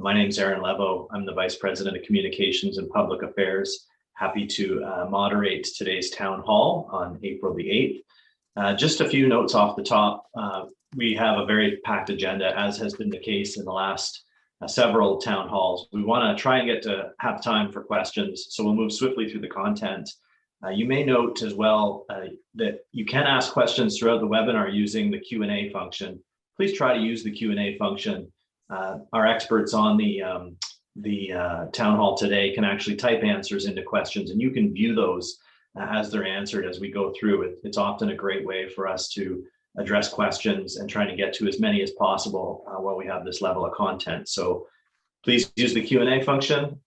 My name is Aaron Levo. I'm the Vice President of Communications and Public Affairs. Happy to moderate today's town hall on April the 8th. Just a few notes off the top. We have a very packed agenda, as has been the case in the last several town halls. We want to try and get to have time for questions, so we'll move swiftly through the content. You may note as well that you can ask questions throughout the webinar using the Q&A function. Please try to use the Q&A function. Our experts on the town hall today can actually type answers into questions, and you can view those as they're answered as we go through. It's often a great way for us to address questions and trying to get to as many as possible while we have this level of content. So please use the Q&A function,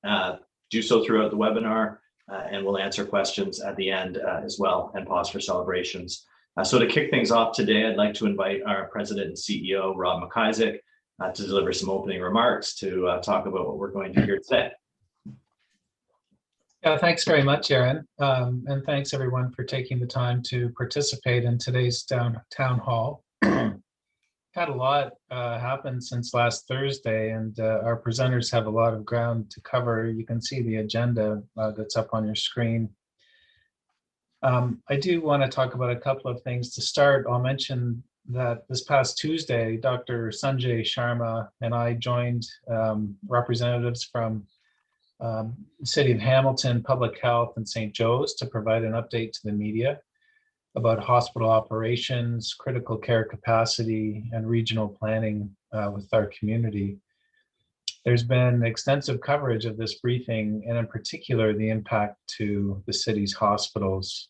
do so throughout the webinar, and we'll answer questions at the end as well, and pause for celebrations. So to kick things off today, I'd like to invite our President and CEO, Rob McIsaac, to deliver some opening remarks to talk about what we're going to hear today. Yeah, thanks very much, Aaron. And thanks everyone for taking the time to participate in today's town hall. Had a lot happen since last Thursday, and our presenters have a lot of ground to cover. You can see the agenda that's up on your screen. I do want to talk about a couple of things. To start, I'll mention that this past Tuesday, Dr. Sanjay Sharma and I joined representatives from the City of Hamilton, Public Health, and St. Joe's to provide an update to the media about hospital operations, critical care capacity, and regional planning with our community. There's been extensive coverage of this briefing, and in particular, the impact to the city's hospitals.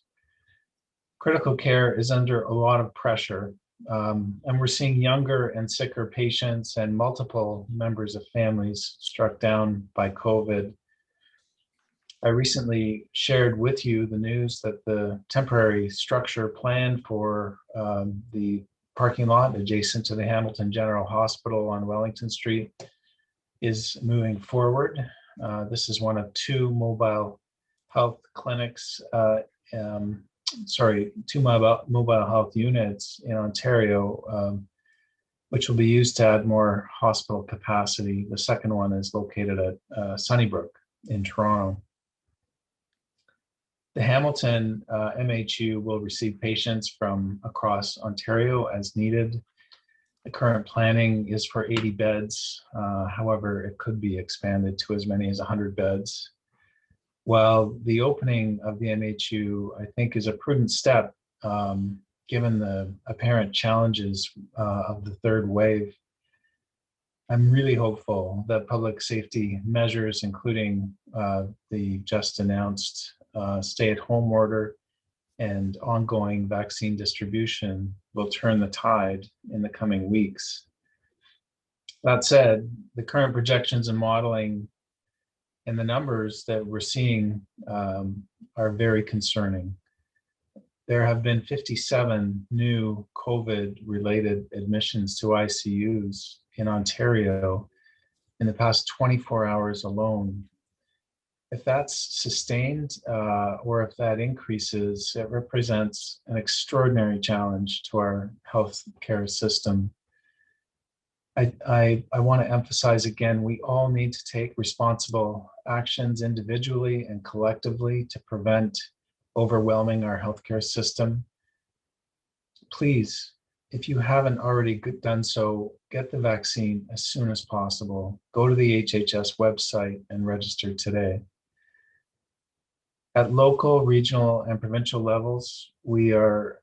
Critical care is under a lot of pressure, and we're seeing younger and sicker patients and multiple members of families struck down by COVID. I recently shared with you the news that the temporary structure plan for the parking lot adjacent to the Hamilton General Hospital on Wellington Street is moving forward. This is one of two mobile health clinics, two mobile health units in Ontario, which will be used to add more hospital capacity. The second one is located at Sunnybrook in Toronto. The Hamilton MHU will receive patients from across Ontario as needed. The current planning is for 80 beds. However, it could be expanded to as many as 100 beds. While the opening of the MHU, I think, is a prudent step, given the apparent challenges of the third wave, I'm really hopeful that public safety measures, including the just announced stay-at-home order and ongoing vaccine distribution, will turn the tide in the coming weeks. That said, the current projections and modeling and the numbers that we're seeing are very concerning. There have been 57 new COVID-related admissions to ICUs in Ontario in the past 24 hours alone. If that's sustained or if that increases, it represents an extraordinary challenge to our healthcare system. I want to emphasize again, we all need to take responsible actions individually and collectively to prevent overwhelming our healthcare system. Please, if you haven't already done so, get the vaccine as soon as possible. Go to the HHS website and register today. At local, regional, and provincial levels, we are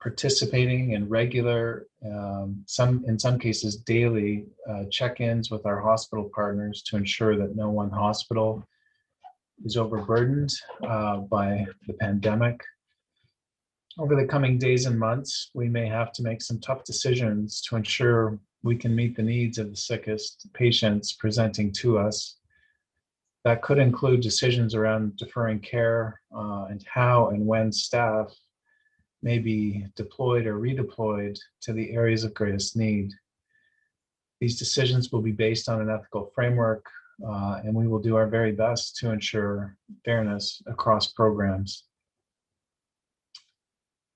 participating in regular, in some cases daily, check-ins with our hospital partners to ensure that no one hospital is overburdened by the pandemic. Over the coming days and months, we may have to make some tough decisions to ensure we can meet the needs of the sickest patients presenting to us. That could include decisions around deferring care and how and when staff may be deployed or redeployed to the areas of greatest need. These decisions will be based on an ethical framework, and we will do our very best to ensure fairness across programs.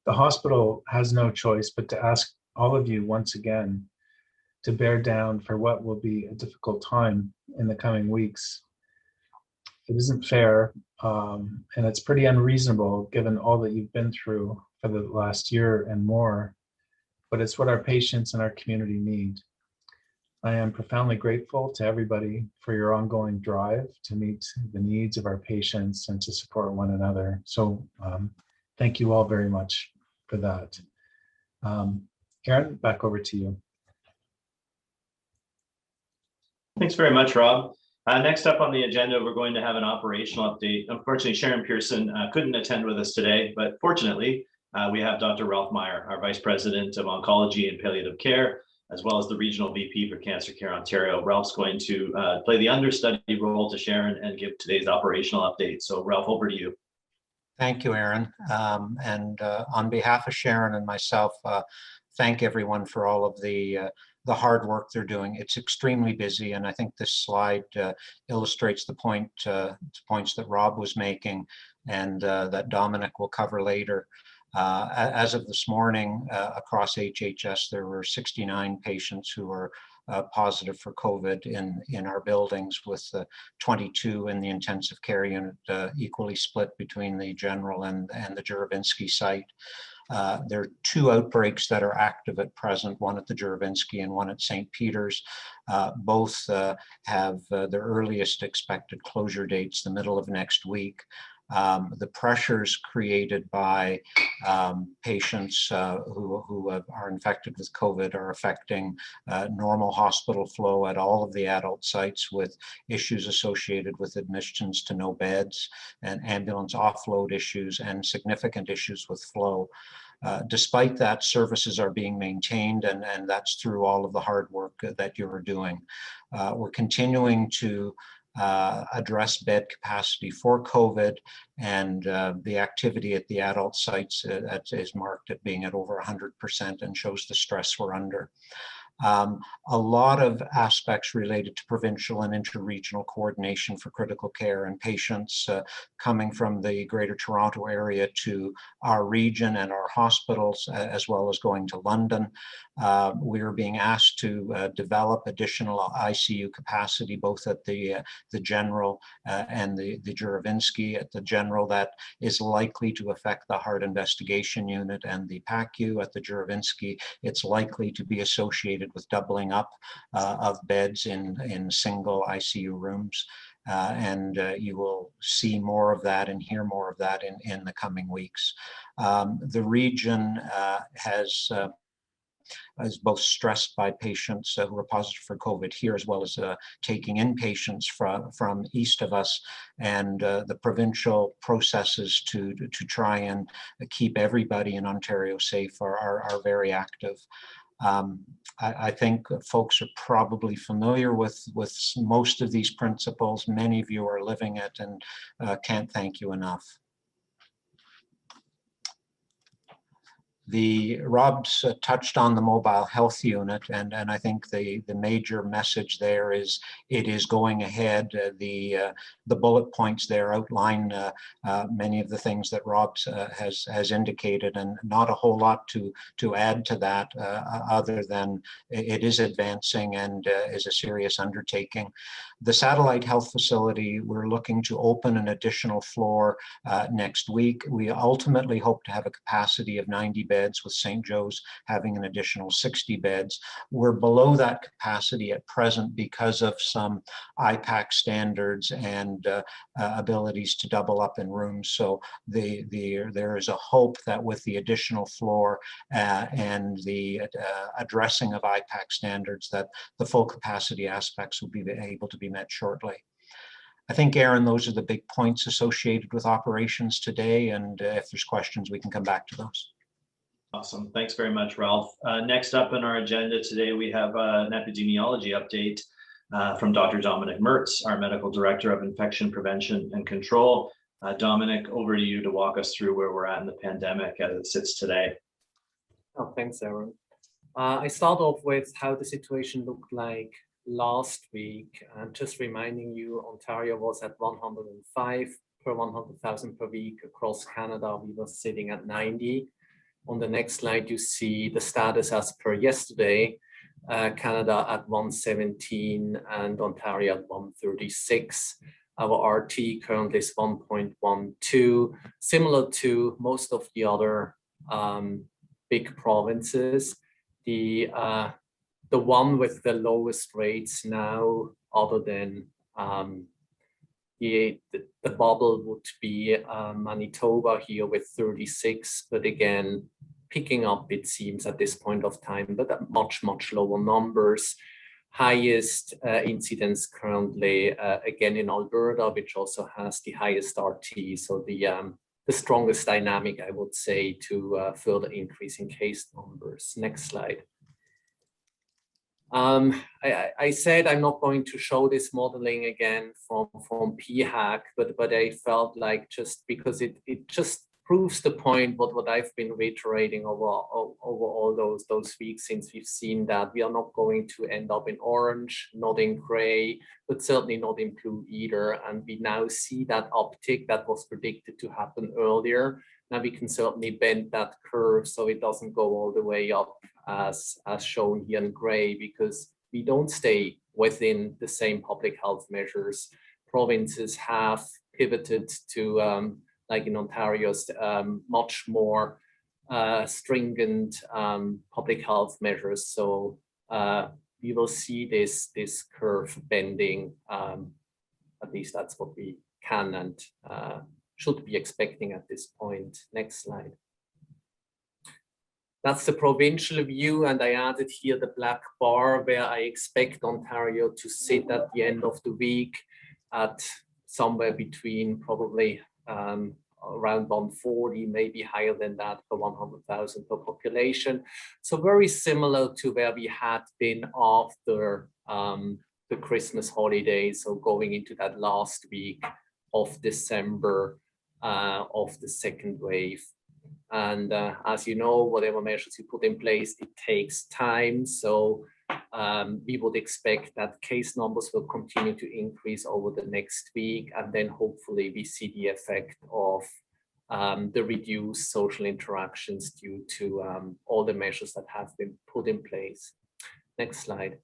The hospital has no choice but to ask all of you once again to bear down for what will be a difficult time in the coming weeks. It isn't fair, and it's pretty unreasonable given all that you've been through for the last year and more, but it's what our patients and our community need. I am profoundly grateful to everybody for your ongoing drive to meet the needs of our patients and to support one another. So thank you all very much for that. Aaron, back over to you. Thanks very much, Rob. Next up on the agenda, we're going to have an operational update. Unfortunately, Sharon Pearson couldn't attend with us today, but fortunately, we have Dr. Ralph Meyer, our Vice President of Oncology and Palliative Care, as well as the Regional VP for Cancer Care Ontario. Ralph's going to play the understudy role to Sharon and give today's operational update. So Ralph, over to you. Thank you, Aaron. On behalf of Sharon and myself, thank everyone for all of the hard work they're doing. It's extremely busy, and I think this slide illustrates the points that Rob was making and that Dominic will cover later. As of this morning, across HHS, there were 69 patients who were positive for COVID in our buildings, with 22 in the intensive care unit, equally split between the general and the Juravinski site. There are 2 outbreaks that are active at present, one at the Juravinski and one at St. Peter's. Both have their earliest expected closure dates the middle of next week. The pressures created by patients who are infected with COVID are affecting normal hospital flow at all of the adult sites, with issues associated with admissions to no beds and ambulance offload issues and significant issues with flow. Despite that, services are being maintained, and that's through all of the hard work that you're doing. We're continuing to address bed capacity for COVID, and the activity at the adult sites is marked at being at over 100% and shows the stress we're under. A lot of aspects related to provincial and interregional coordination for critical care and patients coming from the Greater Toronto area to our region and our hospitals, as well as going to London. We are being asked to develop additional ICU capacity, both at the general and the Juravinski. At the general, that is likely to affect the heart investigation unit and the PACU. At the Juravinski, it's likely to be associated with doubling up of beds in single ICU rooms. You will see more of that and hear more of that in the coming weeks. The region is both stressed by patients who are positive for COVID here, as well as taking in patients from east of us, and the provincial processes to try and keep everybody in Ontario safe are very active. I think folks are probably familiar with most of these principles. Many of you are living it, and can't thank you enough. Rob's touched on the mobile health unit, and I think the major message there is it is going ahead. The bullet points there outline many of the things that Rob has indicated, and not a whole lot to add to that other than it is advancing and is a serious undertaking. The satellite health facility, we're looking to open an additional floor next week. We ultimately hope to have a capacity of 90 beds, with St. Joe's having an additional 60 beds. We're below that capacity at present because of some IPAC standards and abilities to double up in rooms. So there is a hope that with the additional floor and the addressing of IPAC standards, that the full capacity aspects will be able to be met shortly. I think, Aaron, those are the big points associated with operations today, and if there's questions, we can come back to those. Awesome. Thanks very much, Ralph. Next up on our agenda today, we have an epidemiology update from Dr. Dominic Mertz, our Medical Director of Infection Prevention and Control. Dominic, over to you to walk us through where we're at in the pandemic as it sits today. Oh, thanks, Aaron. I start off with how the situation looked like last week. Just reminding you, Ontario was at 105 per 100,000 per week. Across Canada, we were sitting at 90. On the next slide, you see the status as per yesterday. Canada at 117 and Ontario at 136. Our RT currently is 1.12, similar to most of the other big provinces. The one with the lowest rates now, other than the bubble, would be Manitoba here with 36, but again, picking up, it seems, at this point of time, but at much, much lower numbers. Highest incidence currently, again, in Alberta, which also has the highest RT. So the strongest dynamic, I would say, to further increase in case numbers. Next slide. I said I'm not going to show this modeling again from PHAC, but I felt like, just because it just proves the point what I've been reiterating over all those weeks since we've seen that we are not going to end up in orange, not in gray, but certainly not in blue either. And we now see that uptick that was predicted to happen earlier. Now we can certainly bend that curve so it doesn't go all the way up as shown here in gray, because we don't stay within the same public health measures. Provinces have pivoted to, like in Ontario's, much more stringent public health measures. So we will see this curve bending. At least that's what we can and should be expecting at this point. Next slide. That's the provincial view, and I added here the black bar where I expect Ontario to sit at the end of the week at somewhere between probably around 140, maybe higher than that per 100,000 per population. So very similar to where we had been after the Christmas holidays, so going into that last week of December of the second wave. And as you know, whatever measures you put in place, it takes time. So we would expect that case numbers will continue to increase over the next week. And then hopefully we see the effect of the reduced social interactions due to all the measures that have been put in place. Next slide.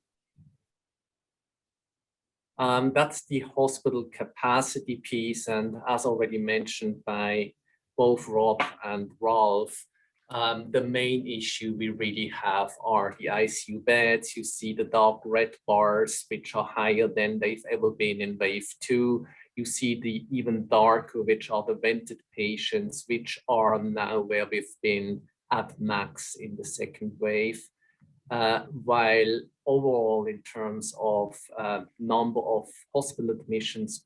That's the hospital capacity piece. And as already mentioned by both Rob and Ralph, the main issue we really have are the ICU beds. You see the dark red bars, which are higher than they've ever been in wave 2. You see the even darker, which are the vented patients, which are now where we've been at max in the second wave. While overall, in terms of number of hospital admissions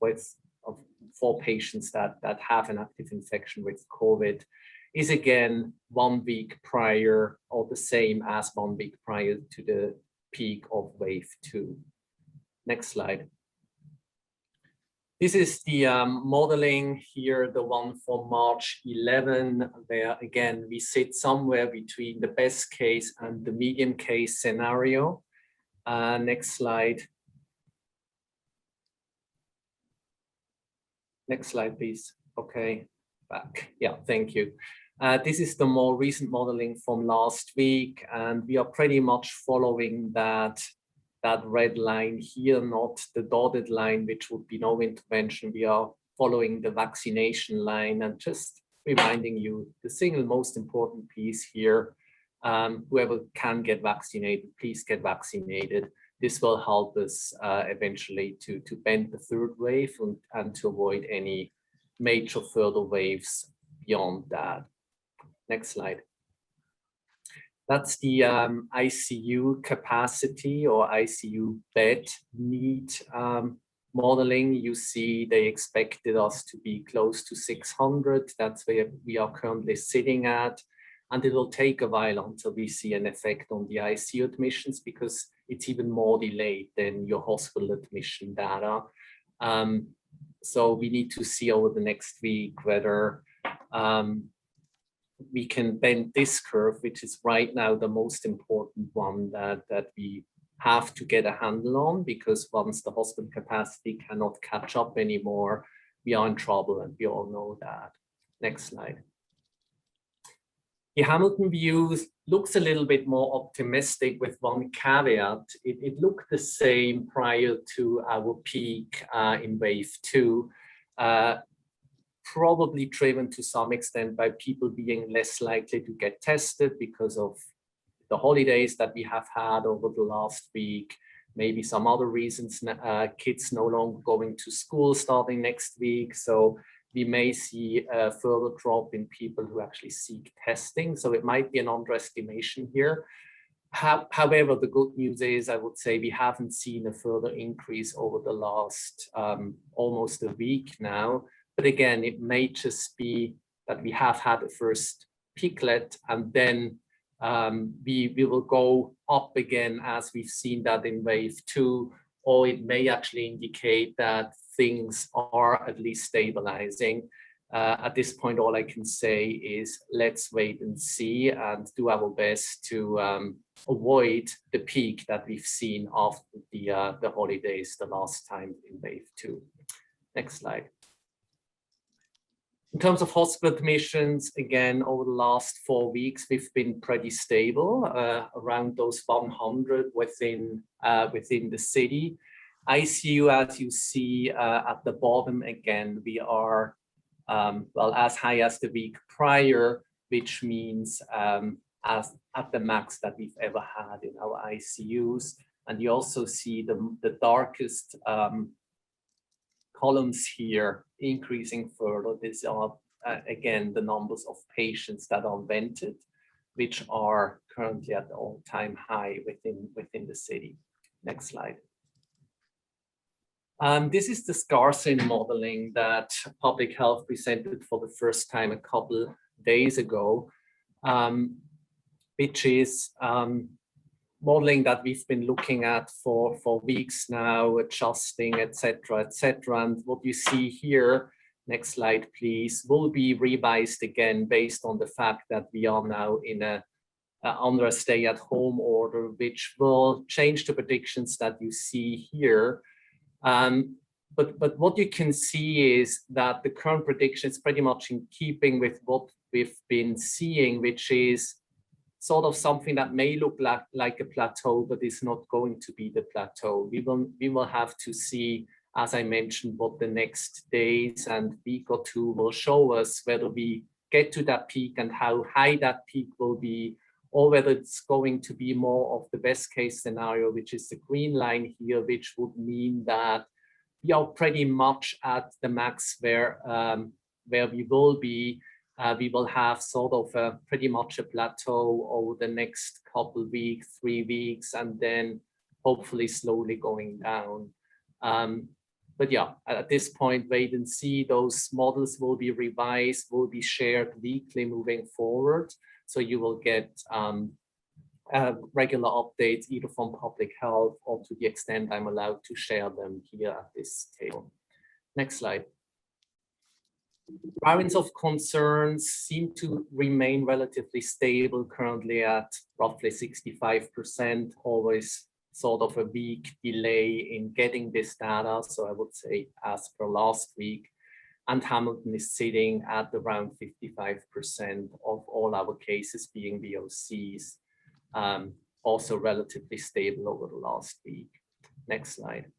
for patients that have an active infection with COVID, is again 1 week prior, or the same as 1 week prior to the peak of wave 2. Next slide. This is the modeling here, the one for March 11, where again, we sit somewhere between the best case and the medium case scenario. Next slide. Next slide, please. Okay, back. Yeah, thank you. This is the more recent modeling from last week, and we are pretty much following that red line here, not the dotted line, which would be no intervention. We are following the vaccination line, and just reminding you, the single most important piece here, whoever can get vaccinated, please get vaccinated. This will help us eventually to bend the third wave and to avoid any major further waves beyond that. Next slide. That's the ICU capacity or ICU bed need modeling. You see they expected us to be close to 600. That's where we are currently sitting at. And it will take a while until we see an effect on the ICU admissions, because it's even more delayed than your hospital admission data. So we need to see over the next week whether we can bend this curve, which is right now the most important one that we have to get a handle on, because once the hospital capacity cannot catch up anymore, we are in trouble, and we all know that. Next slide. The Hamilton view looks a little bit more optimistic with one caveat. It looked the same prior to our peak in wave 2, probably driven to some extent by people being less likely to get tested because of the holidays that we have had over the last week, maybe some other reasons, kids no longer going to school starting next week. So we may see a further drop in people who actually seek testing. So it might be an underestimation here. However, the good news is, I would say, we haven't seen a further increase over the last almost a week now. But again, it may just be that we have had a first peaklet, and then we will go up again as we've seen that in wave 2, or it may actually indicate that things are at least stabilizing. At this point, all I can say is let's wait and see and do our best to avoid the peak that we've seen after the holidays the last time in wave 2. Next slide. In terms of hospital admissions, again, over the last 4 weeks, we've been pretty stable around those 100 within the city. ICU, as you see at the bottom, again, we are well, as high as the week prior, which means as at the max that we've ever had in our ICUs. And you also see the darkest columns here increasing further. These are, again, the numbers of patients that are vented, which are currently at the all-time high within the city. Next slide. This is the scarcity modeling that public health presented for the first time a couple days ago, which is modeling that we've been looking at for weeks now, adjusting, et cetera, et cetera. And what you see here, next slide, please, will be revised again based on the fact that we are now in under a stay-at-home order, which will change the predictions that you see here. But what you can see is that the current prediction is pretty much in keeping with what we've been seeing, which is sort of something that may look like a plateau, but is not going to be the plateau. We will have to see, as I mentioned, what the next days and week or two will show us, whether we get to that peak and how high that peak will be, or whether it's going to be more of the best case scenario, which is the green line here, which would mean that we are pretty much at the max where we will be. We will have sort of pretty much a plateau over the next couple weeks, 3 weeks, and then hopefully slowly going down. But yeah, at this point, wait and see. Those models will be revised, will be shared weekly moving forward. So you will get regular updates either from public health or to the extent I'm allowed to share them here at this table. Next slide. Variants of concerns seem to remain relatively stable, currently at roughly 65%, always sort of a week delay in getting this data. So I would say as per last week. And Hamilton is sitting at around 55% of all our cases being VOCs, also relatively stable over the last week. Next slide.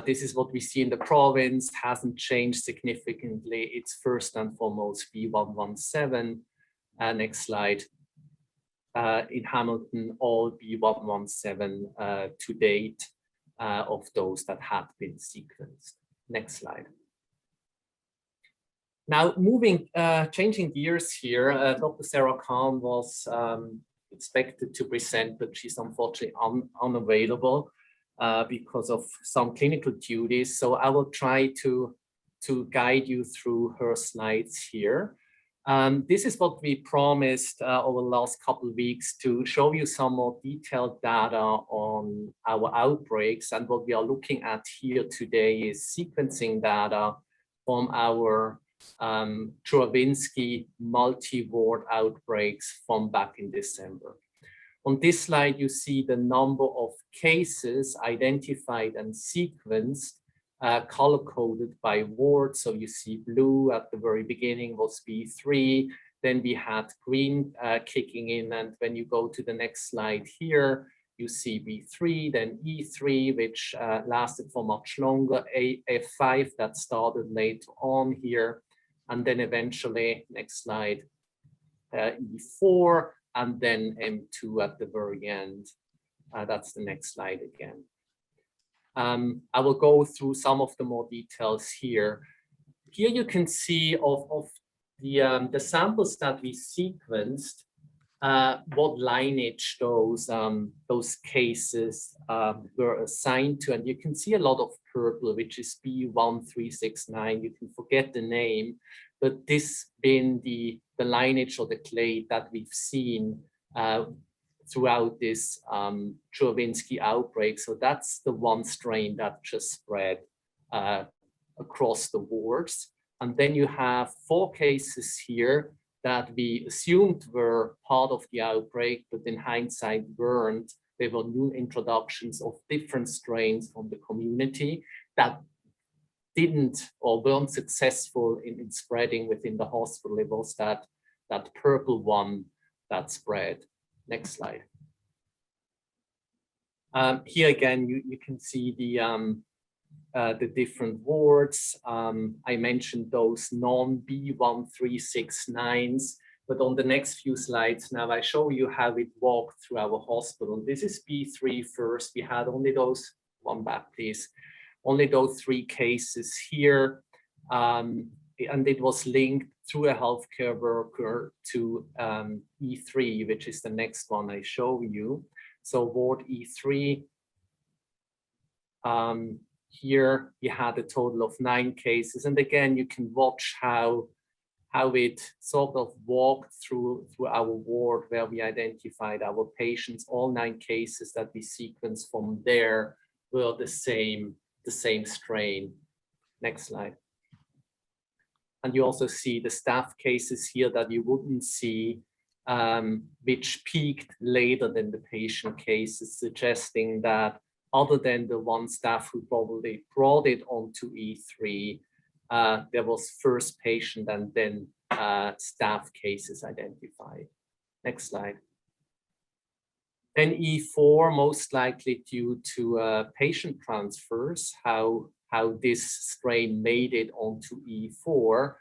This is what we see in the province, hasn't changed significantly. It's first and foremost B117. Next slide. In Hamilton, all B117 to date of those that had been sequenced. Next slide. Now, changing gears here, Dr. Sarah Khan was expected to present, but she's unfortunately unavailable because of some clinical duties. So I will try to guide you through her slides here. This is what we promised over the last couple of weeks, to show you some more detailed data on our outbreaks. And what we are looking at here today is sequencing data from our Stravinsky multi-ward outbreaks from back in December. On this slide, you see the number of cases identified and sequenced, color-coded by ward. So you see blue at the very beginning was B3, Then we had green kicking in, and when you go to the next slide here, you see B3, then E3, which lasted for much longer, F5 that started later on here, and then eventually, next slide, E4, and then M2 at the very end. That's the next slide again. I will go through some of the more details here. Here you can see of the samples that we sequenced, what lineage those cases were assigned to, and you can see a lot of purple, which is B1369. You can forget the name, but this being the lineage or the clade that we've seen throughout this Churvinsky outbreak. So that's the one strain that just spread across the wards. And then you have 4 cases here that we assumed were part of the outbreak, but in hindsight weren't. They were new introductions of different strains from the community that didn't or weren't successful in spreading within the hospital. It was that purple one that spread. Next slide. Here again, you can see the different wards. I mentioned those non-B1369s, but on the next few slides now I show you how it walked through our hospital. This is B3 first. We had only those, one back please, only those 3 cases here, and it was linked through a healthcare worker to E3, which is the next one I show you. So ward E3, here you had a total of 9 cases, and again you can watch how it sort of walked through our ward, where we identified our patients. All 9 cases that we sequenced from there were the same strain. Next slide. And you also see the staff cases here that you wouldn't see, which peaked later than the patient cases, suggesting that other than the one staff who probably brought it onto E3, there was first patient and then staff cases identified. Next slide. Then E4, most likely due to patient transfers, how this strain made it onto E4.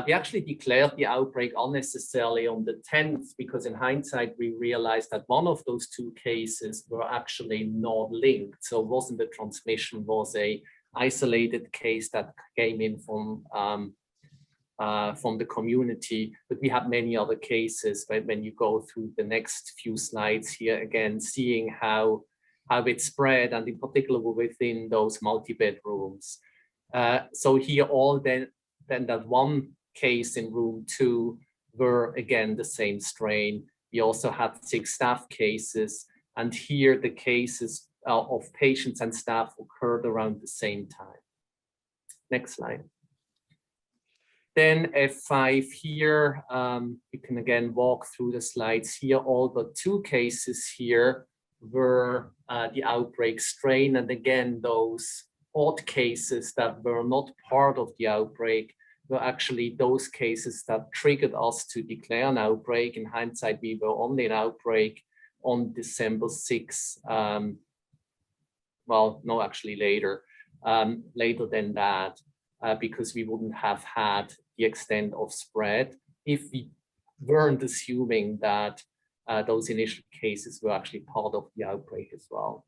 We actually declared the outbreak unnecessarily on the 10th, because in hindsight, we realized that one of those 2 cases were actually not linked. So it wasn't a transmission, was a isolated case that came in from the community, but we have many other cases. When you go through the next few slides here, again, seeing how it spread, and in particular within those multi-bedrooms. So here all then that one case in room 2 were again the same strain. We also had 6 staff cases, and here the cases of patients and staff occurred around the same time. Next slide. Then F5 here, you can again walk through the slides here. All but 2 cases here were the outbreak strain, and again those odd cases that were not part of the outbreak were actually those cases that triggered us to declare an outbreak. In hindsight, we were only an outbreak on December 6th. Well, no, actually later than that, because we wouldn't have had the extent of spread if we weren't assuming that those initial cases were actually part of the outbreak as well.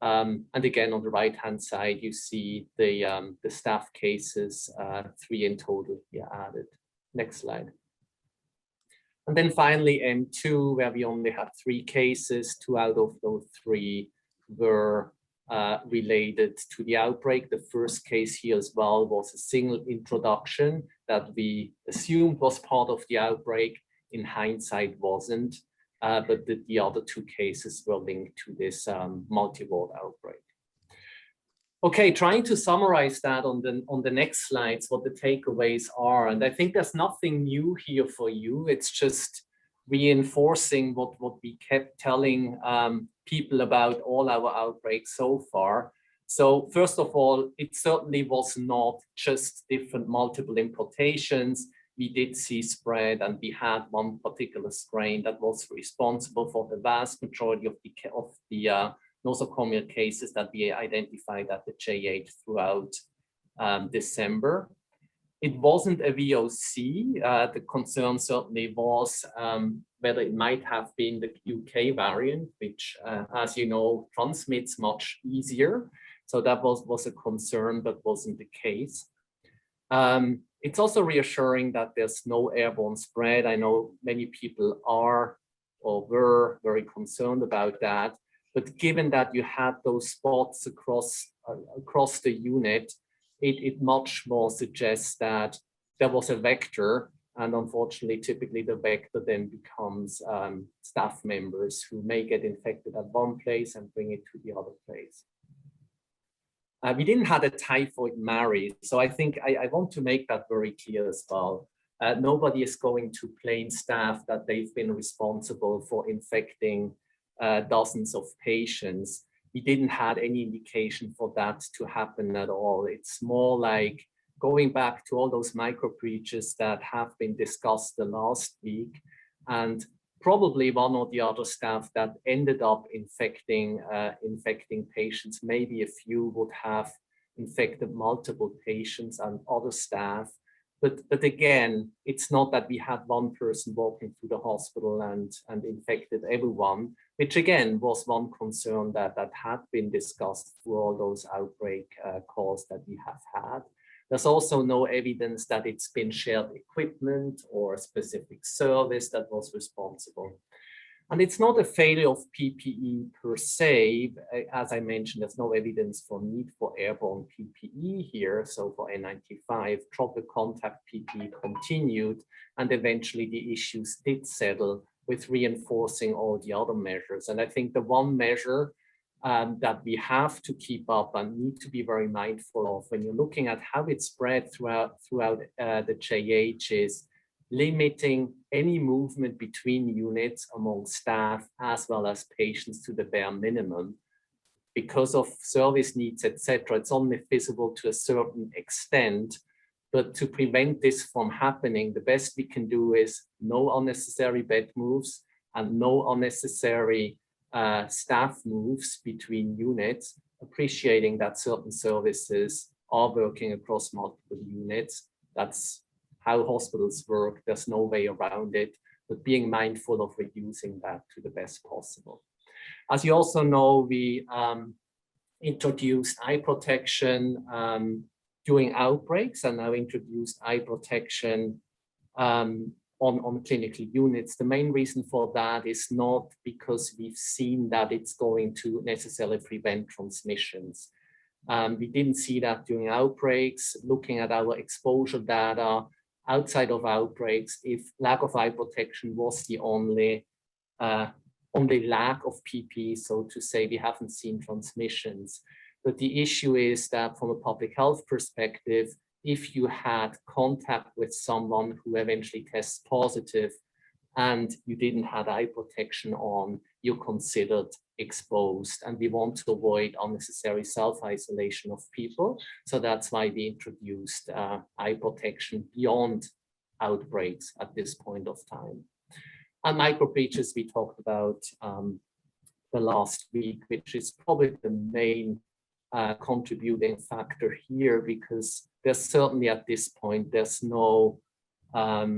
And again, on the right-hand side, you see the staff cases, 3 in total here added. Next slide. And then finally, M2, where we only had 3 cases. 2 out of those 3 were related to the outbreak. The first case here as well was a single introduction that we assumed was part of the outbreak. In hindsight, wasn't. But the other 2 cases were linked to this multi-ward outbreak. Okay, trying to summarize that on the next slides, what the takeaways are. And I think there's nothing new here for you. It's just reinforcing what we kept telling people about all our outbreaks so far. So first of all, it certainly was not just different multiple importations. we did see spread, and we had one particular strain that was responsible for the vast majority of the nosocomial cases that we identified at the JH throughout December. It wasn't a VOC. The concern certainly was whether it might have been the UK variant, which, as you know, transmits much easier. So that was a concern, but wasn't the case. It's also reassuring that there's no airborne spread. I know many people are or were very concerned about that. But given that you had those spots across the unit, it much more suggests that there was a vector, and unfortunately, typically the vector then becomes staff members who may get infected at one place and bring it to the other place. We didn't have a typhoid Mary, so I think I want to make that very clear as well. Nobody is going to blame staff that they've been responsible for infecting dozens of patients. We didn't have any indication for that to happen at all. It's more like going back to all those micro breaches that have been discussed the last week, and probably one or the other staff that ended up infecting patients. Maybe a few would have infected multiple patients and other staff. But again, it's not that we had one person walking through the hospital and infected everyone, which again was one concern that had been discussed through all those outbreak calls that we have had. There's also no evidence that it's been shared equipment or a specific service that was responsible. And it's not a failure of PPE per se. As I mentioned, there's no evidence for need for airborne PPE here. So for N95, droplet contact PPE continued, and eventually the issues did settle with reinforcing all the other measures. And I think the one measure that we have to keep up and need to be very mindful of when you're looking at how it spread throughout the JH is limiting any movement between units among staff as well as patients to the bare minimum. Because of service needs, etc., it's only feasible to a certain extent. But to prevent this from happening, the best we can do is no unnecessary bed moves and no unnecessary staff moves between units, appreciating that certain services are working across multiple units. That's how hospitals work. There's no way around it, but being mindful of reducing that to the best possible. As you also know, we introduced eye protection during outbreaks, and now introduced eye protection on clinical units. The main reason for that is not because we've seen that it's going to necessarily prevent transmissions. We didn't see that during outbreaks. Looking at our exposure data outside of outbreaks, if lack of eye protection was the only lack of PPE, so to say, we haven't seen transmissions. But the issue is that from a public health perspective, if you had contact with someone who eventually tests positive and you didn't have eye protection on, you're considered exposed. And we want to avoid unnecessary self-isolation of people. So that's why we introduced eye protection beyond outbreaks at this point of time. And micro breaches we talked about the last week, which is probably the main contributing factor here, because there's certainly at this point, there's no, I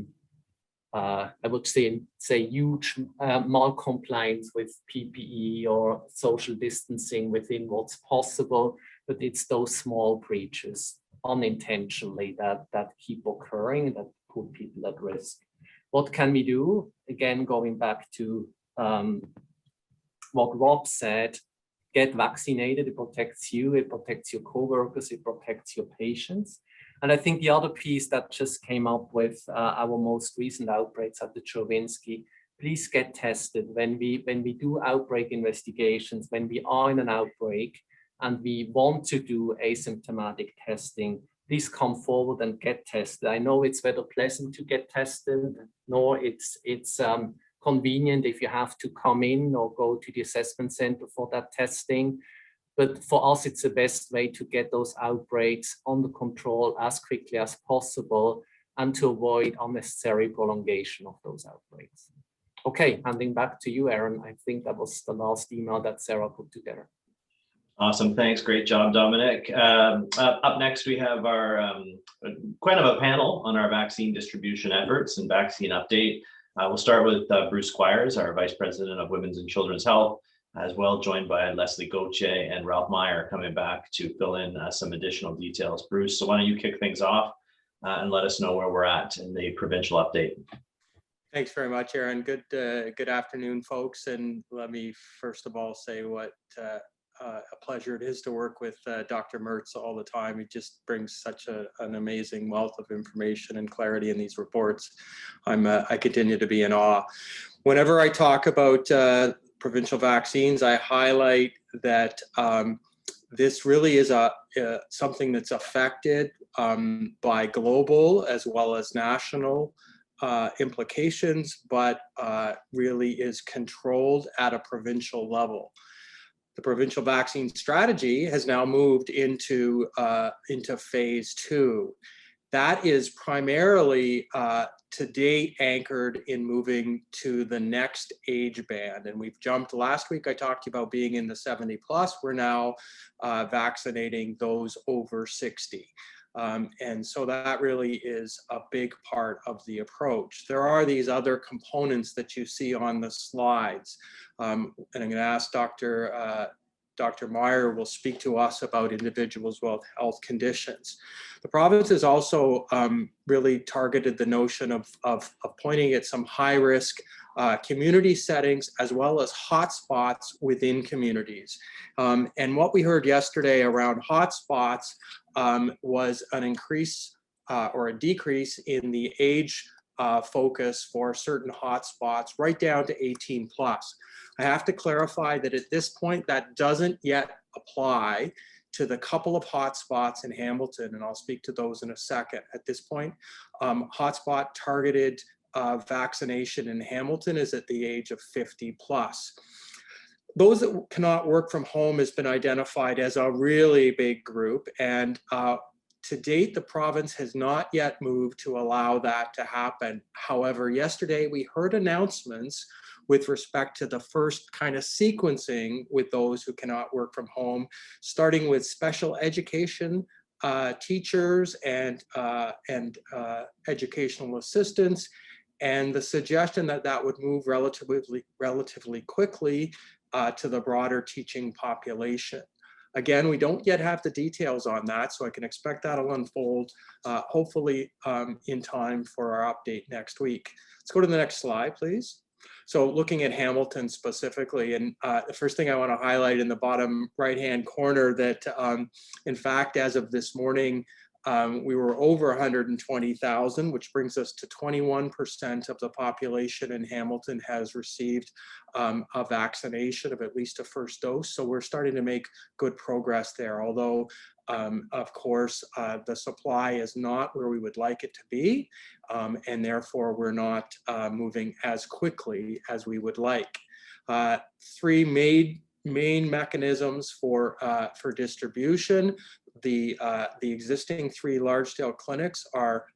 would say huge malcompliance with PPE or social distancing within what's possible, but it's those small breaches unintentionally that keep occurring, that put people at risk. What can we do? Again, going back to what Rob said, get vaccinated. It protects you, it protects your coworkers, it protects your patients. And I think the other piece that just came up with our most recent outbreaks at the Provincial, please get tested. When we do outbreak investigations, when we are in an outbreak and we want to do asymptomatic testing, please come forward and get tested. I know it's very pleasant to get tested, nor it's convenient if you have to come in or go to the assessment center for that testing. But for us, it's the best way to get those outbreaks under control as quickly as possible. and to avoid unnecessary prolongation of those outbreaks. Okay, handing back to you, Aaron. I think that was the last email that Sarah put together. Awesome, thanks. Great job, Dominic. Up next, we have our quite of a panel on our vaccine distribution efforts and vaccine update. We'll start with Bruce Squires, our Vice President of Women's and Children's Health, as well, joined by Leslie Gauthier and Ralph Meyer coming back to fill in some additional details. Bruce, so why don't you kick things off and let us know where we're at in the provincial update. Thanks very much, Aaron. Good afternoon, folks. And let me first of all say what a pleasure it is to work with Dr. Mertz all the time. He just brings such an amazing wealth of information and clarity in these reports. I continue to be in awe. Whenever I talk about provincial vaccines, I highlight that this really is something that's affected by global as well as national implications, but really is controlled at a provincial level. The provincial vaccine strategy has now moved into phase 2. That is primarily to date anchored in moving to the next age band. And we've jumped, last week I talked about being in the 70 plus, we're now vaccinating those over 60. And so that really is a big part of the approach. There are these other components that you see on the slides. And I'm going to ask Dr. Meyer will speak to us about individuals with health conditions. The province has also really targeted the notion of pointing at some high-risk community settings as well as hotspots within communities. And what we heard yesterday around hotspots was an increase or a decrease in the age focus for certain hotspots right down to 18 plus. I have to clarify that at this point that doesn't yet apply to the couple of hotspots in Hamilton, and I'll speak to those in a second. At this point, hotspot targeted vaccination in Hamilton is at the age of 50 plus. Those that cannot work from home has been identified as a really big group, and to date, the province has not yet moved to allow that to happen. However, yesterday we heard announcements with respect to the first kind of sequencing with those who cannot work from home, starting with special education teachers and educational assistants, and the suggestion that that would move relatively quickly to the broader teaching population. Again, we don't yet have the details on that, so I can expect that'll unfold hopefully in time for our update next week. Let's go to the next slide, please. So looking at Hamilton specifically, and the first thing I want to highlight in the bottom right-hand corner that in fact, as of this morning, we were over 120,000, which brings us to 21% of the population in Hamilton has received a vaccination of at least a first dose. So we're starting to make good progress there, although of course, the supply is not where we would like it to be, and therefore we're not moving as quickly as we would like. Three main mechanisms for distribution. The existing 3 large-scale clinics are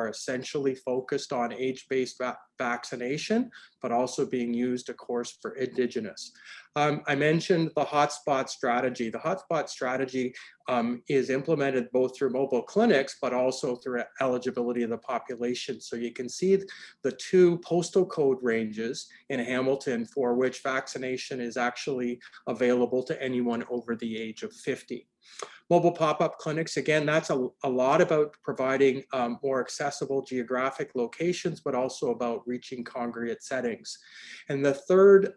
essentially focused on age-based vaccination, but also being used, of course, for Indigenous. I mentioned the hotspot strategy. The hotspot strategy is implemented both through mobile clinics, but also through eligibility of the population. So you can see the 2 postal code ranges in Hamilton for which vaccination is actually available to anyone over the age of 50. Mobile pop-up clinics, again, that's a lot about providing more accessible geographic locations, but also about reaching congregate settings. And the third,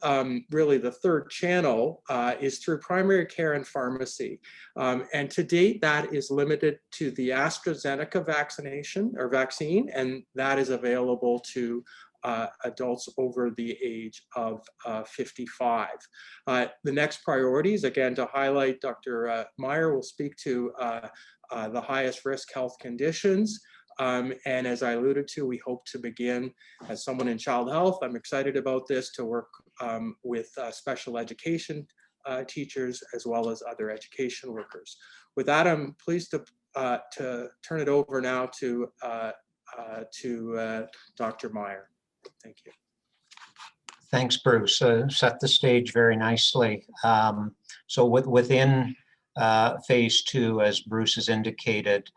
really the third channel is through primary care and pharmacy. And to date, that is limited to the AstraZeneca vaccination or vaccine, and that is available to adults over the age of 55. The next priorities, again, to highlight, Dr. Meyer will speak to the highest risk health conditions. And as I alluded to, we hope to begin, as someone in child health, I'm excited about this, to work with special education teachers as well as other education workers. With that, I'm pleased to turn it over now to Dr. Meyer. Thank you. Thanks, Bruce. Set the stage very nicely. So within phase 2, as Bruce has indicated,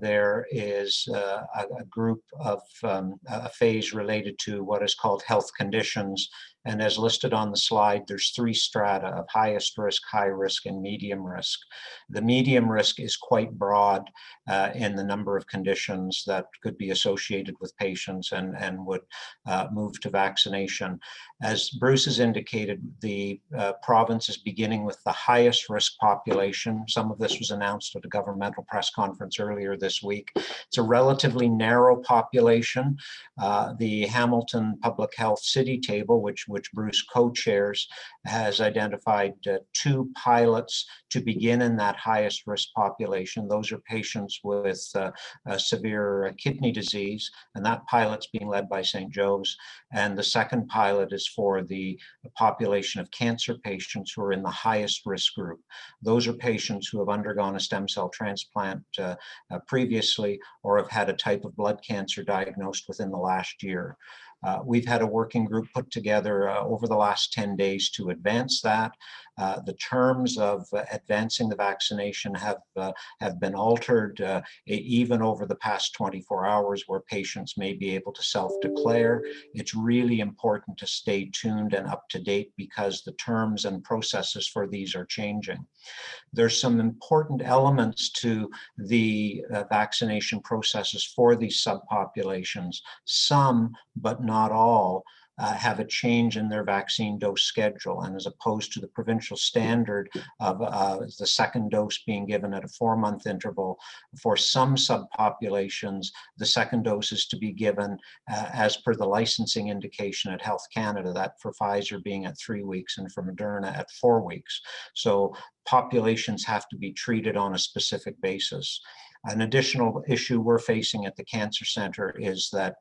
there is a group of a phase related to what is called health conditions. And as listed on the slide, there's 3 strata of highest risk, high risk, and medium risk. The medium risk is quite broad in the number of conditions that could be associated with patients and would move to vaccination. As Bruce has indicated, the province is beginning with the highest risk population. Some of this was announced at a governmental press conference earlier this week. It's a relatively narrow population. The Hamilton Public Health City Table, which Bruce co-chairs, has identified 2 pilots to begin in that highest risk population. Those are patients with severe kidney disease, and that pilot's being led by St. Joe's. And the second pilot is for the population of cancer patients who are in the highest risk group. Those are patients who have undergone a stem cell transplant previously, or have had a type of blood cancer diagnosed within the last year. We've had a working group put together over the last 10 days to advance that. The terms of advancing the vaccination have been altered even over the past 24 hours, where patients may be able to self-declare. It's really important to stay tuned and up to date because the terms and processes for these are changing. There's some important elements to the vaccination processes for these subpopulations. Some, but not all, have a change in their vaccine dose schedule. And as opposed to the provincial standard of the second dose being given at a 4-month interval, for some subpopulations, the second dose is to be given as per the licensing indication at Health Canada, that for Pfizer being at 3 weeks and for Moderna at 4 weeks. So populations have to be treated on a specific basis. An additional issue we're facing at the Cancer Center is that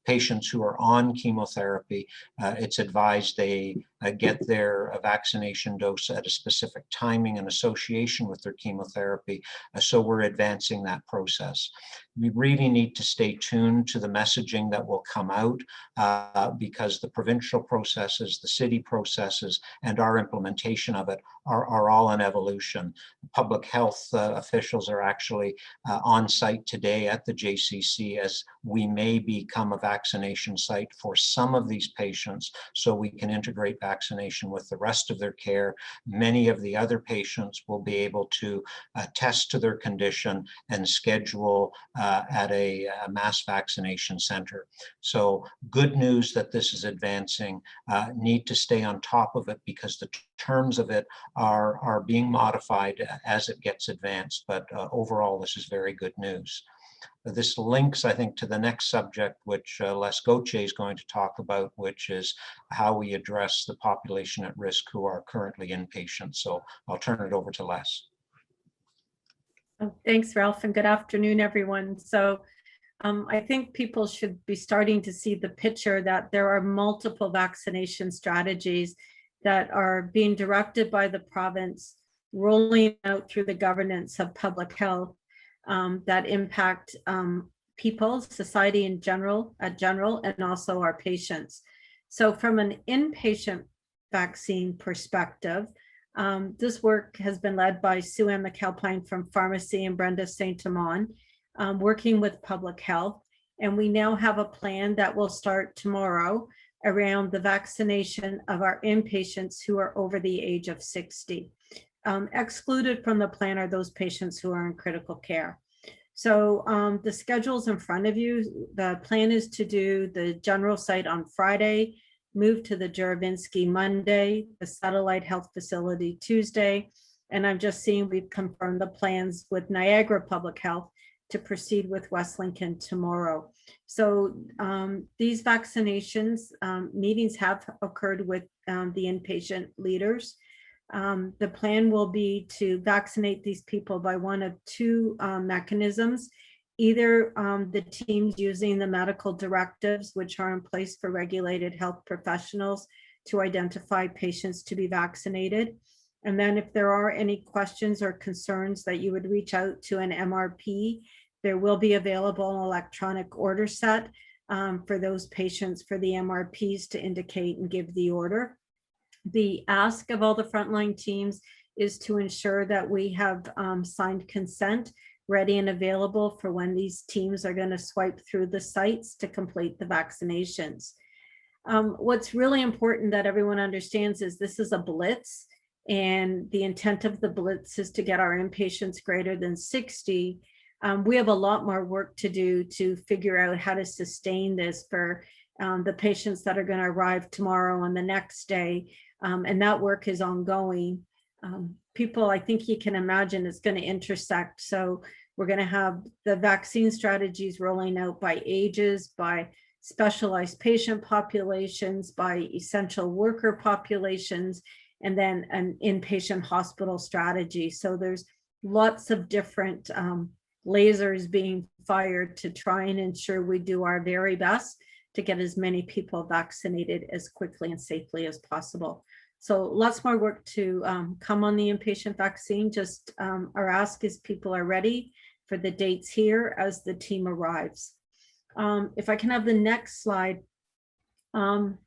patients who are on chemotherapy, it's advised they get their vaccination dose at a specific timing in association with their chemotherapy. So we're advancing that process. We really need to stay tuned to the messaging that will come out because the provincial processes, the city processes, and our implementation of it are all in evolution. Public health officials are actually on site today at the JCC, as we may become a vaccination site for some of these patients so we can integrate vaccination with the rest of their care. Many of the other patients will be able to attest to their condition and schedule at a mass vaccination center. So good news that this is advancing. Need to stay on top of it because the terms of it are being modified as it gets advanced, but overall this is very good news. This links, I think, to the next subject, which Les Gauthier is going to talk about, which is how we address the population at risk who are currently inpatient. So I'll turn it over to Les. Thanks, Ralph, and good afternoon, everyone. So I think people should be starting to see the picture that there are multiple vaccination strategies that are being directed by the province, rolling out through the governance of public health that impact people, society in general, and also our patients. So from an inpatient vaccine perspective, this work has been led by Sue Ann McAlpine from Pharmacy and Brenda St. Amand, working with public health. And we now have a plan that will start tomorrow around the vaccination of our inpatients who are over the age of 60. Excluded from the plan are those patients who are in critical care. So the schedule's in front of you. The plan is to do the general site on Friday, move to the Juravinski Monday, the satellite health facility Tuesday, and I'm just seeing we've confirmed the plans with Niagara Public Health to proceed with West Lincoln tomorrow. So these vaccinations meetings have occurred with the inpatient leaders. The plan will be to vaccinate these people by one of 2 mechanisms, either the teams using the medical directives, which are in place for regulated health professionals to identify patients to be vaccinated, And then if there are any questions or concerns that you would reach out to an MRP, there will be available an electronic order set for those patients for the MRPs to indicate and give the order. The ask of all the frontline teams is to ensure that we have signed consent ready and available for when these teams are going to swipe through the sites to complete the vaccinations. What's really important that everyone understands is this is a blitz, and the intent of the blitz is to get our inpatients greater than 60. We have a lot more work to do to figure out how to sustain this for the patients that are going to arrive tomorrow and the next day. And that work is ongoing. People, I think you can imagine, it's going to intersect. So we're going to have the vaccine strategies rolling out by ages, by specialized patient populations, by essential worker populations, and then an inpatient hospital strategy. So there's lots of different lasers being fired to try and ensure we do our very best to get as many people vaccinated as quickly and safely as possible. So lots more work to come on the inpatient vaccine. Just our ask is people are ready for the dates here as the team arrives. If I can have the next slide.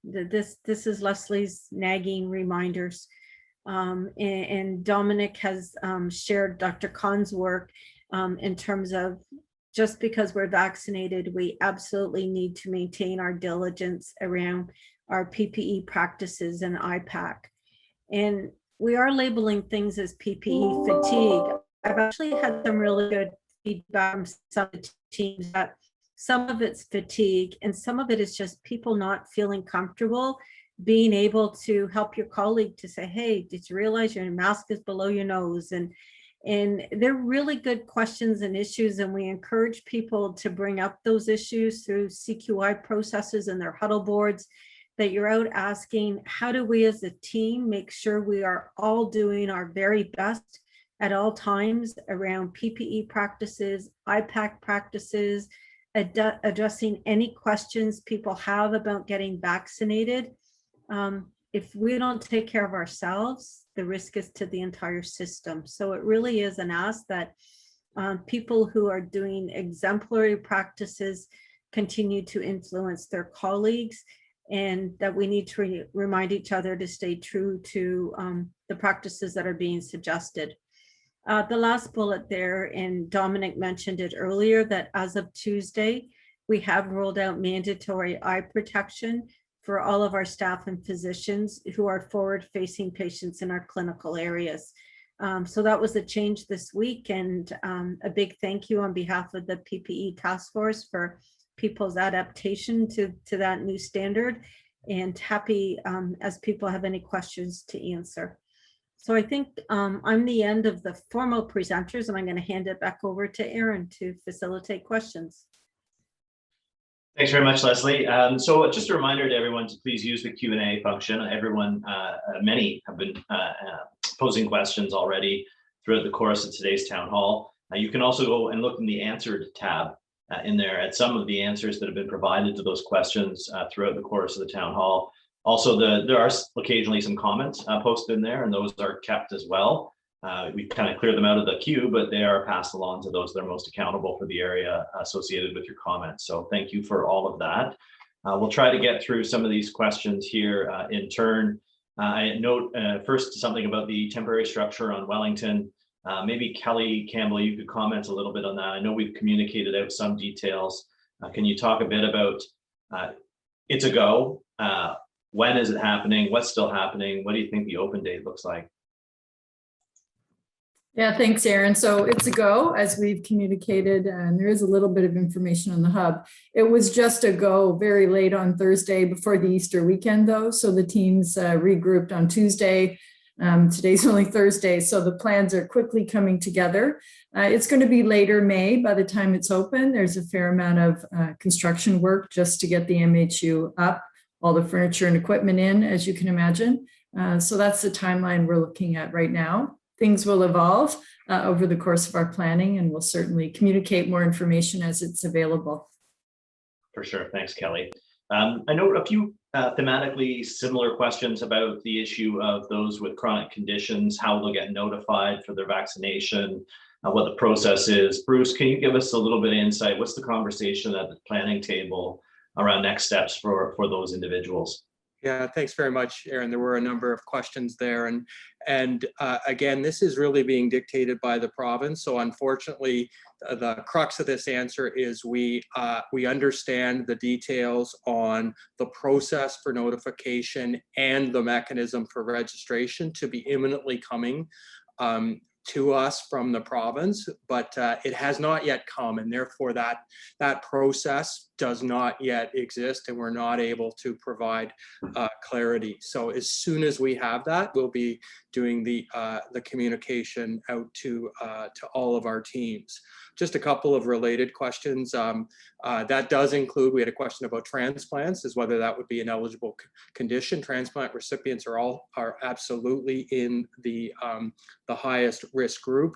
This is Leslie's nagging reminders. And Dominic has shared Dr. Khan's work in terms of just because we're vaccinated, we absolutely need to maintain our diligence around our PPE practices and IPAC. And we are labeling things as PPE fatigue. I've actually had some really good feedback from some of the teams that some of it's fatigue and some of it is just people not feeling comfortable being able to help your colleague to say, hey, did you realize your mask is below your nose? And they're really good questions and issues, and we encourage people to bring up those issues through CQI processes and their huddle boards, that you're out asking, how do we as a team make sure we are all doing our very best at all times around PPE practices, IPAC practices, addressing any questions people have about getting vaccinated. If we don't take care of ourselves, the risk is to the entire system. So it really is an ask that people who are doing exemplary practices continue to influence their colleagues, and that we need to remind each other to stay true to the practices that are being suggested. The last bullet there, and Dominic mentioned it earlier, that as of Tuesday, we have rolled out mandatory eye protection for all of our staff and physicians who are forward-facing patients in our clinical areas. So that was a change this week, and a big thank you on behalf of the PPE task force for people's adaptation to that new standard, and happy as people have any questions to answer. So I think I'm the end of the formal presenters, and I'm going to hand it back over to Aaron to facilitate questions. Thanks very much, Leslie. So just a reminder to everyone to please use the Q&A function. Everyone, many have been posing questions already throughout the course of today's town hall. You can also go and look in the answered tab in there at some of the answers that have been provided to those questions throughout the course of the town hall. Also, there are occasionally some comments posted in there, and those are kept as well. We kind of clear them out of the queue, but they are passed along to those that are most accountable for the area associated with your comments. So thank you for all of that. We'll try to get through some of these questions here in turn. I note first something about the temporary structure on Wellington. Maybe Kelly Campbell, you could comment a little bit on that. I know we've communicated out some details. Can you talk a bit about it's a go? When is it happening? What's still happening? What do you think the open date looks like? Yeah, thanks, Aaron. So it's a go, as we've communicated, and there is a little bit of information on the hub. It was just a go very late on Thursday before the Easter weekend, though. So the teams regrouped on Tuesday. Today's only Thursday, so the plans are quickly coming together. It's going to be later May by the time it's open. There's a fair amount of construction work just to get the MHU up, all the furniture and equipment in, as you can imagine. So that's the timeline we're looking at right now. Things will evolve over the course of our planning, and we'll certainly communicate more information as it's available. For sure. Thanks, Kelly. I know a few thematically similar questions about the issue of those with chronic conditions, how they'll get notified for their vaccination, what the process is. Bruce, can you give us a little bit of insight? What's the conversation at the planning table around next steps for those individuals? Yeah, thanks very much, Aaron. There were a number of questions there, and again, this is really being dictated by the province. So unfortunately, the crux of this answer is we understand the details on the process for notification and the mechanism for registration to be imminently coming to us from the province, but it has not yet come, and therefore that process does not yet exist, and we're not able to provide clarity. So as soon as we have that, we'll be doing the communication out to all of our teams. Just a couple of related questions. That does include, we had a question about transplants, is whether that would be an eligible condition. Transplant recipients are absolutely in the highest risk group.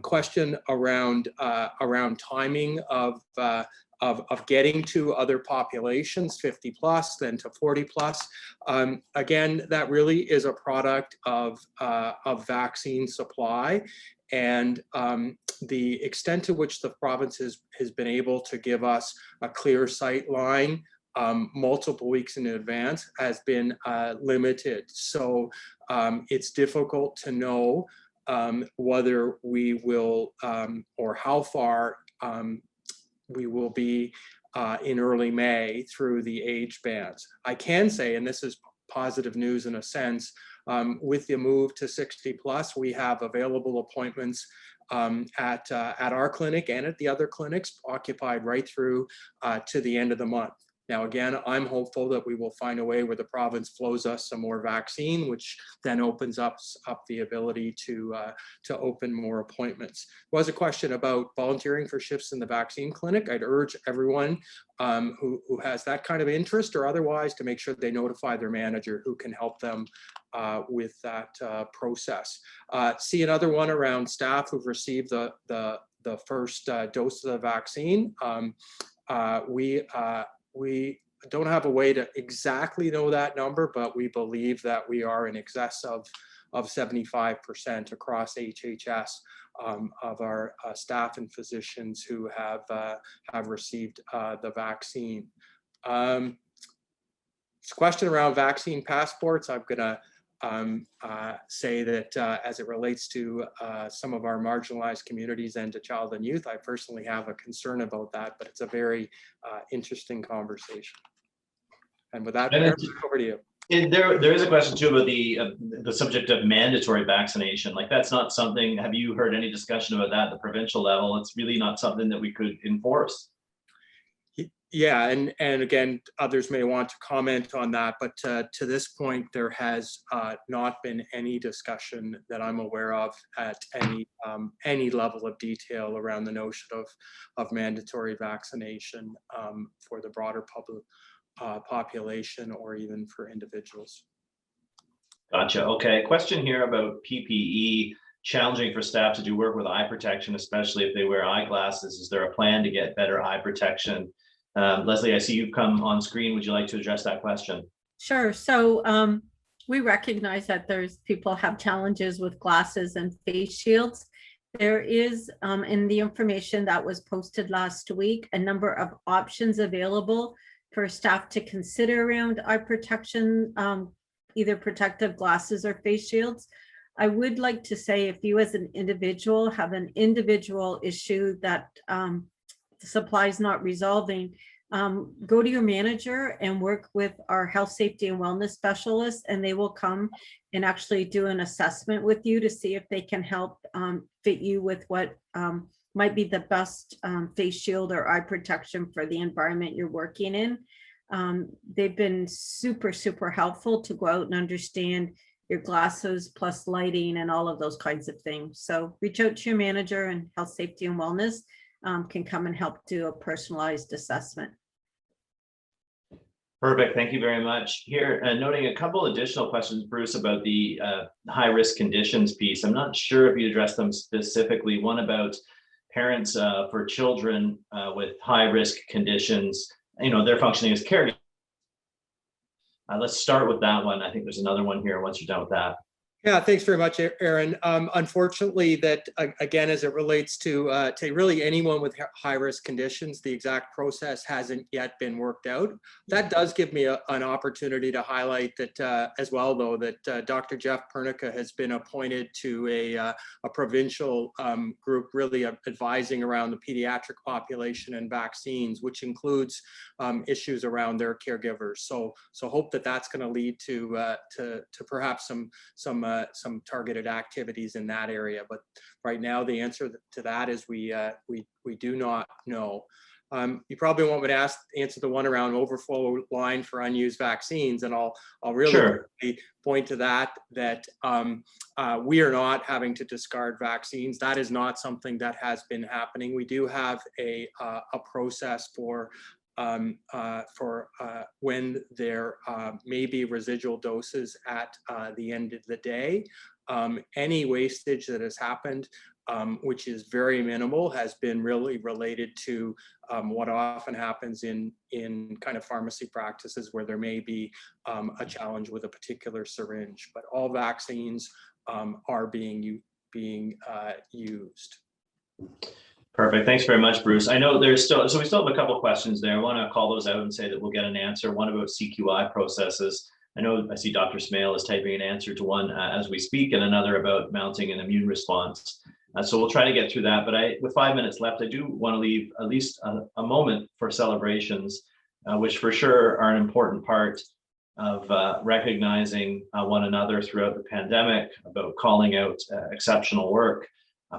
Question around timing of getting to other populations, 50 plus, then to 40 plus. Again, that really is a product of vaccine supply, and the extent to which the province has been able to give us a clear sight line multiple weeks in advance has been limited. So it's difficult to know whether we will or how far we will be in early May through the age bands. I can say, and this is positive news in a sense, with the move to 60 plus, we have available appointments at our clinic and at the other clinics occupied right through to the end of the month. Now, again, I'm hopeful that we will find a way where the province flows us some more vaccine, which then opens up the ability to open more appointments. There was a question about volunteering for shifts in the vaccine clinic. I'd urge everyone who has that kind of interest or otherwise to make sure they notify their manager who can help them with that process. See another one around staff who've received the first dose of the vaccine. We don't have a way to exactly know that number, but we believe that we are in excess of 75% across HHS of our staff and physicians who have received the vaccine. Question around vaccine passports. I'm gonna say that as it relates to some of our marginalized communities and to child and youth, I personally have a concern about that, but it's a very interesting conversation. And with that, Aaron, over to you. There is a question too about the subject of mandatory vaccination. Like, that's not something, have you heard any discussion about that at the provincial level? It's really not something that we could enforce. Yeah, and again, others may want to comment on that, but to this point, there has not been any discussion that I'm aware of at any level of detail around the notion of mandatory vaccination for the broader public population or even for individuals. Gotcha. Okay. Question here about PPE. Challenging for staff to do work with eye protection, especially if they wear eyeglasses. Is there a plan to get better eye protection? Leslie, I see you've come on screen. Would you like to address that question? Sure. So we recognize that there's people have challenges with glasses and face shields. There is in the information that was posted last week, a number of options available for staff to consider around eye protection, either protective glasses or face shields. I would like to say, if you as an individual have an individual issue that the supply is not resolving, go to your manager and work with our health, safety, and wellness specialists, and they will come and actually do an assessment with you to see if they can help fit you with what might be the best face shield or eye protection for the environment you're working in. They've been super, super helpful to go out and understand your glasses plus lighting and all of those kinds of things. So reach out to your manager, and health, safety, and wellness can come and help do a personalized assessment. Perfect. Thank you very much. Here, noting a couple additional questions, Bruce, about the high risk conditions piece. I'm not sure if you addressed them specifically. One about parents for children with high risk conditions. You know, they're functioning as caregivers Let's start with that one. I think there's another one here once you're done with that. Yeah, thanks very much, Aaron. Unfortunately, that again, as it relates to really anyone with high-risk conditions, the exact process hasn't yet been worked out. That does give me an opportunity to highlight that as well, though, that Dr. Jeff Pernica has been appointed to a provincial group really advising around the pediatric population and vaccines, which includes issues around their caregivers. So hope that that's going to lead to perhaps some targeted activities in that area. But right now, the answer to that is we do not know. You probably want me to answer the one around overflow line for unused vaccines, and I'll really point to that we are not having to discard vaccines. That is not something that has been happening. We do have a process for when there may be residual doses at the end of the day. Any wastage that has happened, which is very minimal, has been really related to what often happens in kind of pharmacy practices where there may be a challenge with a particular syringe. But all vaccines are being used. Perfect. Thanks very much, Bruce. I know there's still, so we still have a couple of questions there. I want to call those out and say that we'll get an answer. One about CQI processes. I know I see Dr. Smale is typing an answer to one as we speak, and another about mounting an immune response. So we'll try to get through that. But with 5 minutes left, I do want to leave at least a moment for celebrations, which for sure are an important part of recognizing one another throughout the pandemic, about calling out exceptional work.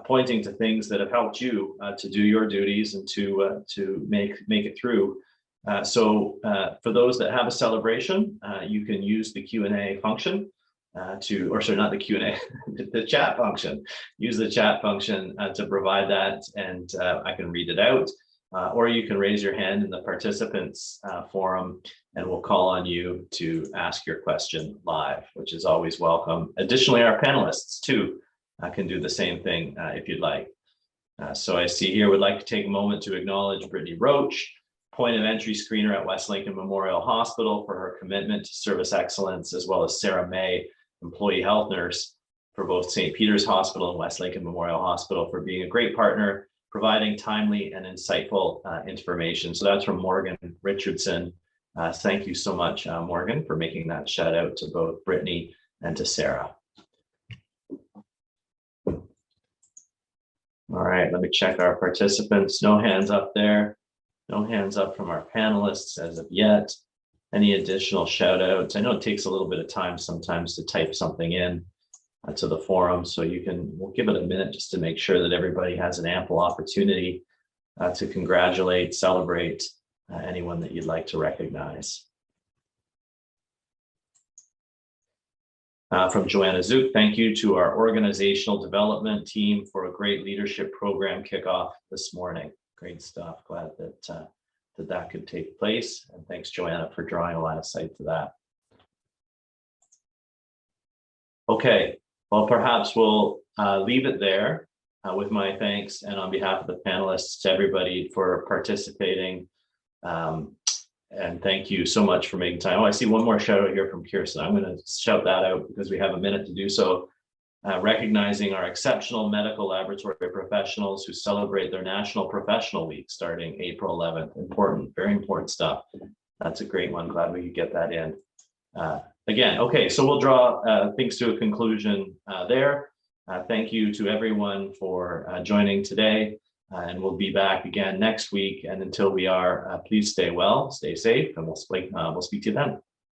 Pointing to things that have helped you to do your duties and to make it through. So for those that have a celebration, you can use the Q&A function not the Q&A, the chat function. Use the chat function to provide that, and I can read it out. Or you can raise your hand in the participants forum, and we'll call on you to ask your question live, which is always welcome. Additionally, our panelists too can do the same thing if you'd like. So I see here, would like to take a moment to acknowledge Brittany Roach, point of entry screener at West Lincoln Memorial Hospital, for her commitment to service excellence, as well as Sarah May, employee health nurse for both St. Peter's Hospital and West Lincoln Memorial Hospital, for being a great partner, providing timely and insightful information. So that's from Morgan Richardson. Thank you so much, Morgan, for making that shout out to both Brittany and to Sarah. All right, let me check our participants. No hands up there. No hands up from our panelists as of yet. Any additional shout outs? I know it takes a little bit of time sometimes to type something in to the forum, so we'll give it a minute just to make sure that everybody has an ample opportunity to congratulate, celebrate anyone that you'd like to recognize. From Joanna Zook, thank you to our organizational development team for a great leadership program kickoff this morning. Great stuff. Glad that that could take place. And thanks, Joanna, for drawing a line of sight to that. Okay, well, perhaps we'll leave it there with my thanks, and on behalf of the panelists, to everybody for participating. And thank you so much for making time. Oh, I see one more shout out here from Kirsten. I'm going to shout that out because we have a minute to do so. Recognizing our exceptional medical laboratory professionals who celebrate their National Professional Week starting April 11th. Important, very important stuff. That's a great one. Glad we could get that in. Again, okay, so we'll draw things to a conclusion there. Thank you to everyone for joining today. And we'll be back again next week. And until we are, please stay well, stay safe, and we'll speak to you then.